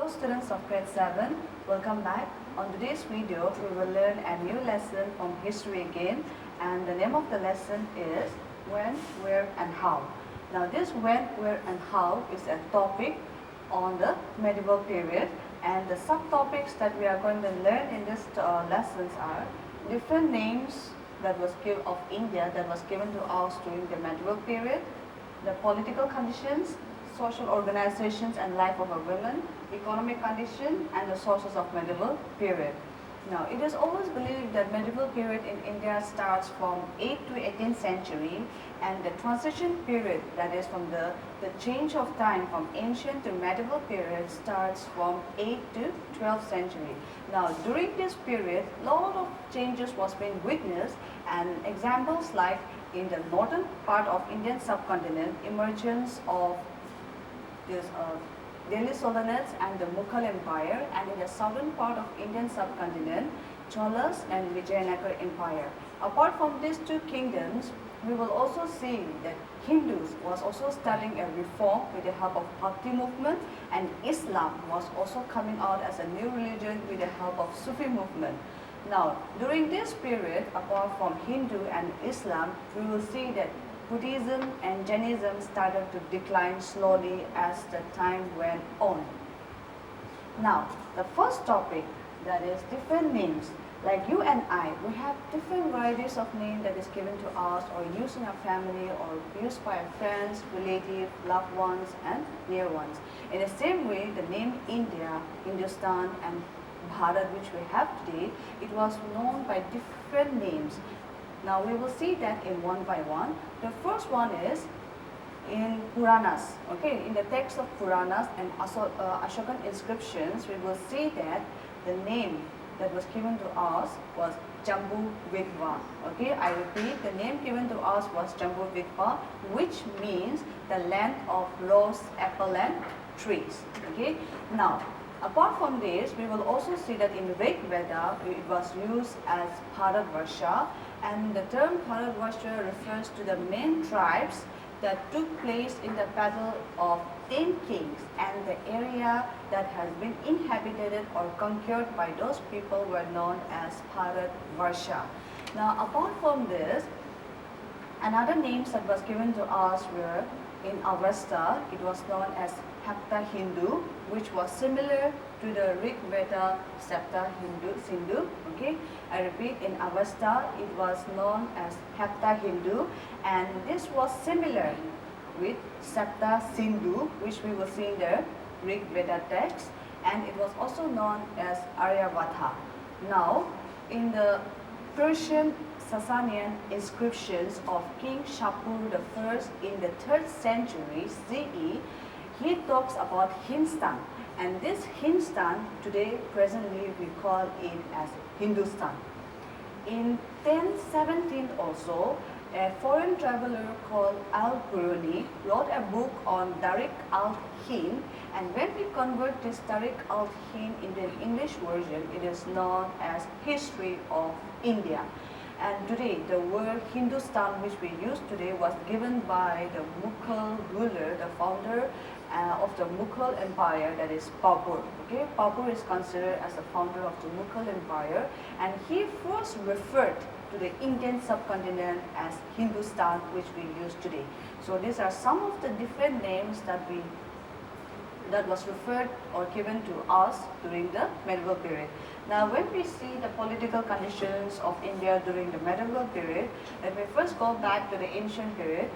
Hello students of grade 7, welcome back. On today's video, we will learn a new lesson from history again, and the name of the lesson is When, Where and How. Now this when, where and how is a topic on the medieval period, and the subtopics that we are going to learn in this lessons are different names that was given of India that was given to us during the medieval period, the political conditions, social organizations and life of a women, economic condition and the sources of medieval period. Now, it is always believed that medieval period in India starts from 8th to 18th century, and the transition period, that is from the change of time from ancient to medieval period, starts from 8th to 12th century. Now, during this period, lot of changes was being witnessed, and examples like in the northern part of Indian subcontinent, emergence of this Delhi Sultanates and the Mughal Empire, and in the southern part of Indian subcontinent, Cholas and Vijayanagara Empire. Apart from these two kingdoms, we will also see that Hindus was also starting a reform with the help of Bhakti movement, and Islam was also coming out as a new religion with the help of Sufi movement. Now, during this period, apart from Hindu and Islam, we will see that Buddhism and Jainism started to decline slowly as the time went on. Now, the first topic, that is different names. Like you and I, we have different varieties of names that is given to us or used in our family or used by our friends, relatives, loved ones and near ones. In the same way, the name India, Hindustan and Bharat, which we have today, it was known by different names. Now we will see that in one by one. The first one is in Puranas. Okay, in the text of Puranas and Ashokan inscriptions, we will see that the name that was given to us was Jambu Vidva. Okay, I repeat, the name given to us was Jambu Vidva, which means the land of rose, apple and trees. Okay, now apart from this, we will also see that in Rig Veda, it was used as Bharatvarsha, and the term Bharatvarsha refers to the main tribes that took place in the battle of 10 kings, and the area that has been inhabited or conquered by those people were known as Bharatvarsha. Now apart from this, another names that was given to us were in Avesta, it was known as Hepta Hindu, which was similar to the Rig Veda Septa Sindhu. Okay, I repeat, in Avesta it was known as Hepta Hindu, and this was similar with Septa Sindhu, which we will see in the Rig Veda text, and it was also known as Aryavata. Now, in the Persian Sasanian inscriptions of King Shapur I in the 3rd century CE, he talks about Hindustan, and this Hindustan today presently we call it as Hindustan. In 1017 also, a foreign traveler called Al-Biruni wrote a book on Tariq al-Hind, and when we convert this Tariq al-Hind into an English version, it is known as History of India. And today, the word Hindustan, which we use today, was given by the Mughal ruler, the founder of the Mughal Empire, that is Babur. Okay, Babur is considered as the founder of the Mughal Empire, and he first referred to the Indian subcontinent as Hindustan, which we use today. So these are some of the different names that was referred or given to us during the medieval period. Now, when we see the political conditions of India during the medieval period, let me first go back to the ancient period.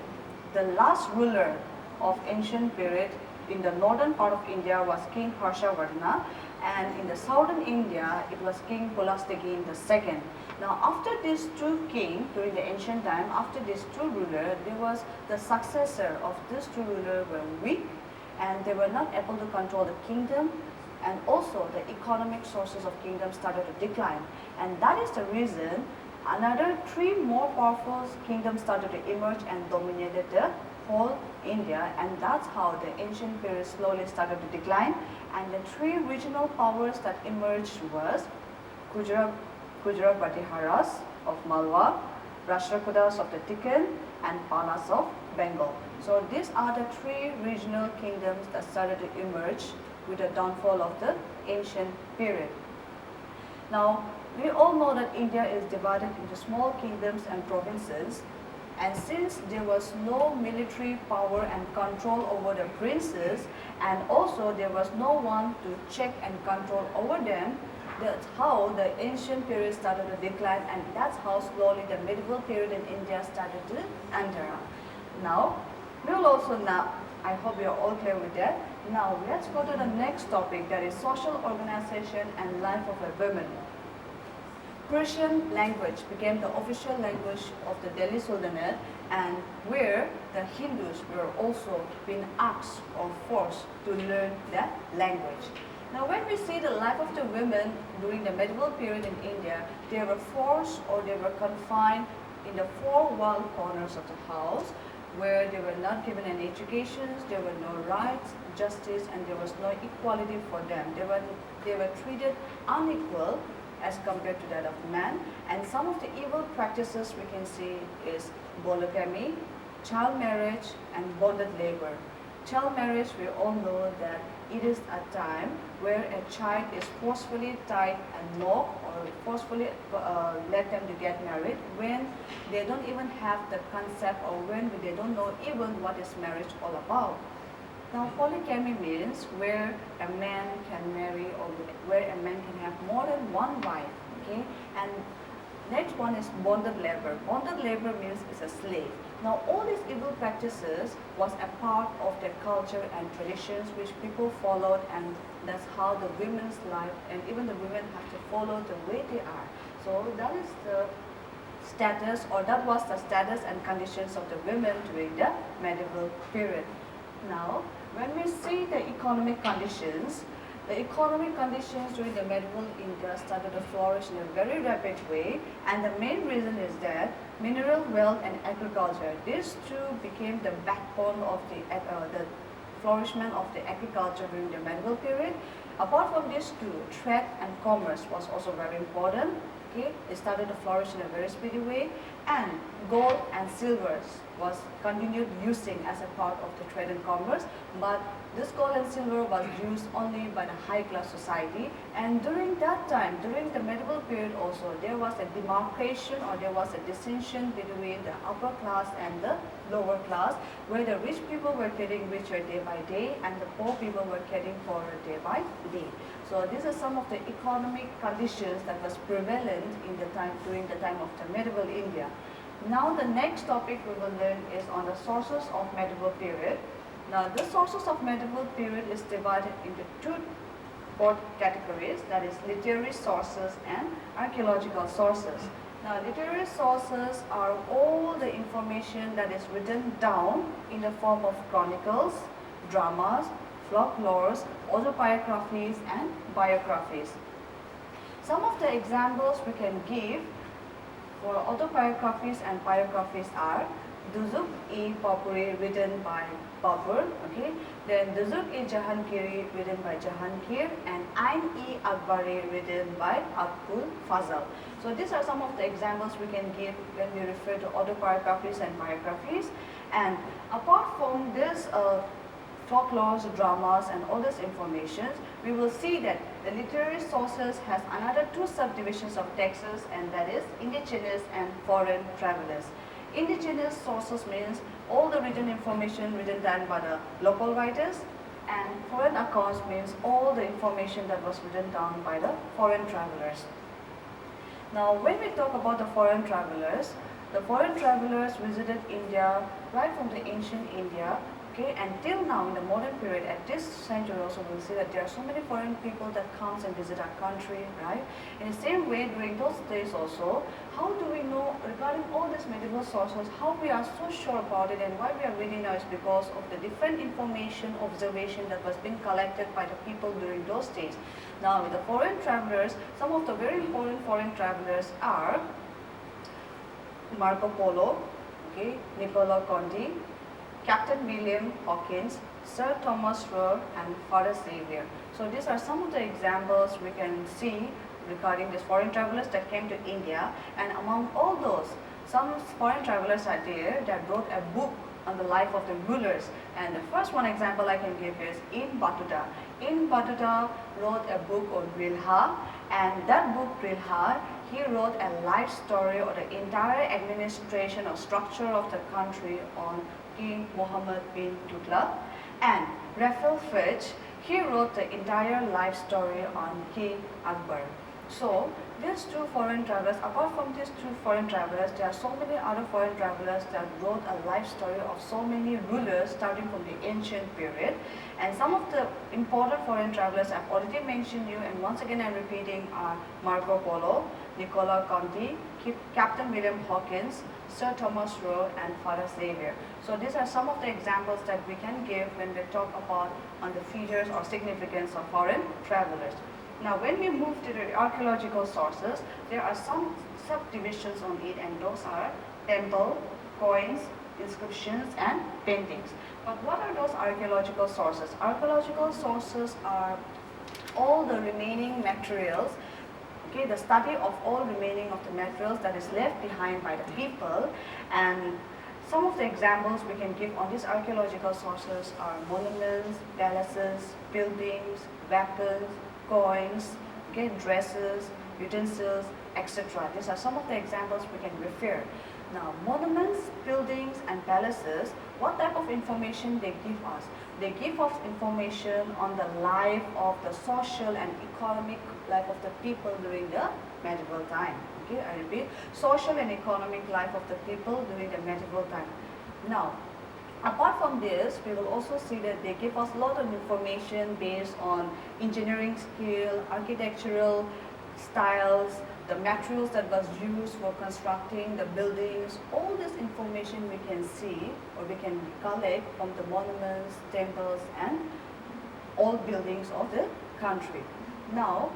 The last ruler of ancient period in the northern part of India was King Harshavardhana, and in the southern India it was King Pulaskegi II. Now, after these two kings during the ancient time, after these two rulers, there was the successor of these two rulers were weak, and they were not able to control the kingdom, and also the economic sources of kingdom started to decline. And that is the reason another 3 more powerful kingdoms started to emerge and dominated the whole India, and that's how the ancient period slowly started to decline. And the 3 regional powers that emerged was Gujarat Pratiharas of Malwa, Rashtrakutas of the Deccan, and Palas of Bengal. So these are the 3 regional kingdoms that started to emerge with the downfall of the ancient period. Now, we all know that India is divided into small kingdoms and provinces, and since there was no military power and control over the princes, and also there was no one to check and control over them, that's how the ancient period started to decline, and that's how slowly the medieval period in India started to enter. Now, I hope you are all clear with that. Now, let's go to the next topic, that is social organization and life of a woman. Persian language became the official language of the Delhi Sultanate, and where the Hindus were also being asked or forced to learn that language. Now, when we see the life of the women during the medieval period in India, they were forced or they were confined in the four wall corners of the house, where they were not given any education, there were no rights, justice, and there was no equality for them. They were treated unequal as compared to that of men. And some of the evil practices we can see is polygamy, child marriage, and bonded labor. Child marriage, we all know that it is a time where a child is forcefully tied and locked or forcefully let them to get married when they don't even have the concept, or when they don't know even what is marriage all about. Now, polygamy means where a man can marry or where a man can have more than one wife, okay? And next one is bonded labor. Bonded labor means it's a slave. Now, all these evil practices was a part of their culture and traditions which people followed, and that's how the women's life and even the women have to follow the way they are. So that is the status, or that was the status and conditions of the women during the medieval period. Now, when we see the economic conditions during the medieval India started to flourish in a very rapid way, and the main reason is that mineral wealth and agriculture, these two became the backbone of the flourishment of the agriculture during the medieval period. Apart from these two, trade and commerce was also very important. Okay, it started to flourish in a very speedy way, and gold and silver was continued using as a part of the trade and commerce, but this gold and silver was used only by the high class society. And during that time, during the medieval period also, there was a demarcation, or there was a distinction between the upper class and the lower class, where the rich people were getting richer day by day and the poor people were getting poorer day by day. So these are some of the economic conditions that was prevalent during the time of the medieval India. Now the next topic we will learn is on the sources of medieval period. Now the sources of medieval period is divided into two broad categories, that is literary sources and archaeological sources. Now literary sources are all the information that is written down in the form of chronicles, dramas, folklores, autobiographies, and biographies. Some of the examples we can give for autobiographies and biographies are Duzuk-e Papuri, written by Babur, okay? Then Duzuk-e Jahangiri, written by Jahangir, and Ain-e Akbari, written by Abul Fazal. So these are some of the examples we can give when we refer to autobiographies and biographies. And apart from this folklores, dramas, and all this information, we will see that the literary sources has another two subdivisions of texts, and that is indigenous and foreign travelers. Indigenous sources means all the written information written down by the local writers, and foreign accounts means all the information that was written down by the foreign travelers. Now, when we talk about the foreign travelers visited India right from the ancient India. Okay, and till now in the modern period, at this century also, we'll see that there are so many foreign people that comes and visit our country, right? In the same way, during those days also, how do we know regarding all these medieval sources, how we are so sure about it, and why we are reading now is because of the different information, observation that was being collected by the people during those days. Now, with the foreign travelers, some of the very important foreign travelers are Marco Polo, okay, Niccolo Conti, Captain William Hawkins, Sir Thomas Roe, and Father Xavier. So these are some of the examples we can see regarding these foreign travelers that came to India. And among all those, some foreign travelers are there that wrote a book on the life of the rulers. And the first one example I can give is Ibn Battuta. in Batuta wrote a book on Rilha, and that book Rilha, he wrote a life story or the entire administration or structure of the country on King Muhammad bin Tughlaq. And Raphael Fitch, he wrote the entire life story on King Akbar. So these two foreign travelers, apart from these two foreign travelers, there are so many other foreign travelers that wrote a life story of so many rulers starting from the ancient period. And some of the important foreign travelers I've already mentioned you, and once again I'm repeating, are Marco Polo, Nicola Conti, Captain William Hawkins, Sir Thomas Roe, and Father Xavier. So these are some of the examples that we can give when we talk about on the features or significance of foreign travelers. Now when we move to the archaeological sources, there are some subdivisions on it, and those are temple, coins, inscriptions, and paintings. But what are those archaeological sources? Archaeological sources are all the remaining materials, okay, the study of all remaining of the materials that is left behind by the people. And some of the examples we can give on these archaeological sources are monuments, palaces, buildings, weapons, coins, okay, dresses, utensils, etc. These are some of the examples we can refer. Now, monuments, buildings, and palaces, what type of information they give us? They give us information on the life of the social and economic life of the people during the medieval time. Okay, I repeat, social and economic life of the people during the medieval time. Now, apart from this, we will also see that they give us a lot of information based on engineering skill, architectural styles, the materials that was used for constructing the buildings. All this information we can see or we can collect from the monuments, temples, and all buildings of the country. Now,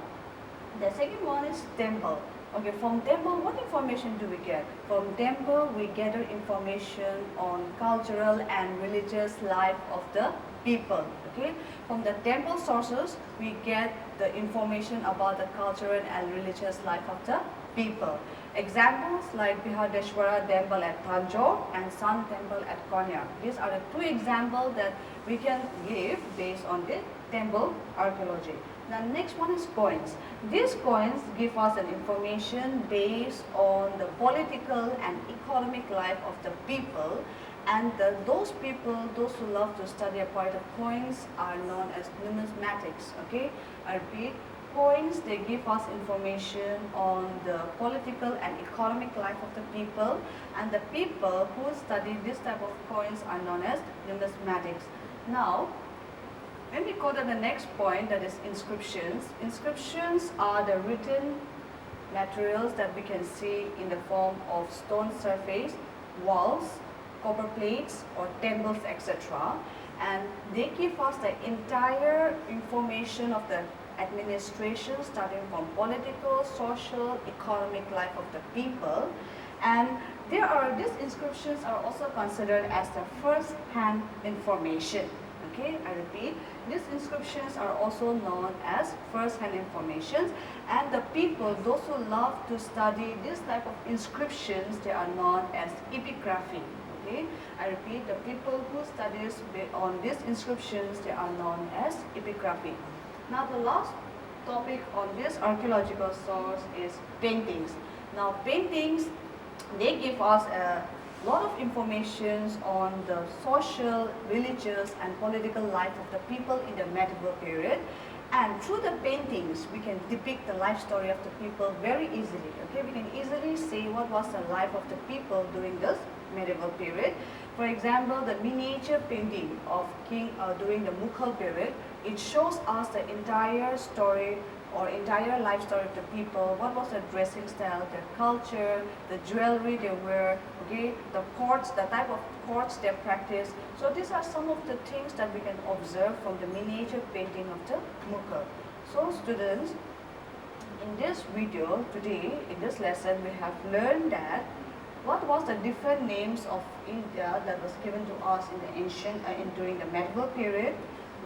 the second one is temple. Okay, from temple, what information do we get? From temple, we gather information on cultural and religious life of the people. Okay, from the temple sources, we get the information about the cultural and religious life of the people. Examples like Bihadeshwara temple at Tanjore and Sun temple at Konya. These are the two examples that we can give based on the temple archaeology. The next one is coins. These coins give us an information based on the political and economic life of the people, and those people, those who love to study a part of coins, are known as numismatics. Okay, I repeat, coins, they give us information on the political and economic life of the people, and the people who study this type of coins are known as numismatics. Now, when we go to the next point, that is inscriptions. Inscriptions are the written materials that we can see in the form of stone surface, walls, copper plates, or temples, etc. And they give us the entire information of the administration, starting from political, social, economic life of the people. And these inscriptions are also considered as the first-hand information. Okay, I repeat, these inscriptions are also known as first-hand information, and the people, those who love to study this type of inscriptions, they are known as epigraphy. Okay, I repeat, the people who studies on these inscriptions, they are known as epigraphy. Now, the last topic on this archaeological source is paintings. Now, paintings, they give us a lot of information on the social, religious, and political life of the people in the medieval period. And through the paintings, we can depict the life story of the people very easily. Okay, we can easily see what was the life of the people during this medieval period. For example, the miniature painting of during the Mughal period, it shows us the entire story or entire life story of the people. What was their dressing style, their culture, the jewelry they wear, okay, the courts, the type of courts they practice. So these are some of the things that we can observe from the miniature painting of the Mughal. So students, in this video today, in this lesson, we have learned that what was the different names of India that was given to us in the ancient, during the medieval period,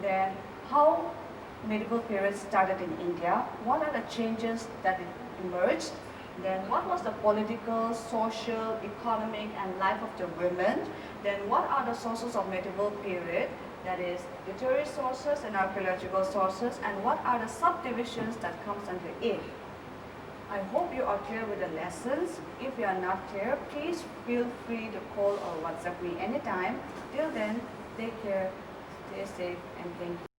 then how medieval period started in India, what are the changes that emerged, then what was the political, social, economic, and life of the women, then what are the sources of medieval period, that is literary sources and archaeological sources, and what are the subdivisions that comes under it. I hope you are clear with the lessons. If you are not clear, please feel free to call or WhatsApp me anytime. Till then, take care, stay safe, and thank you.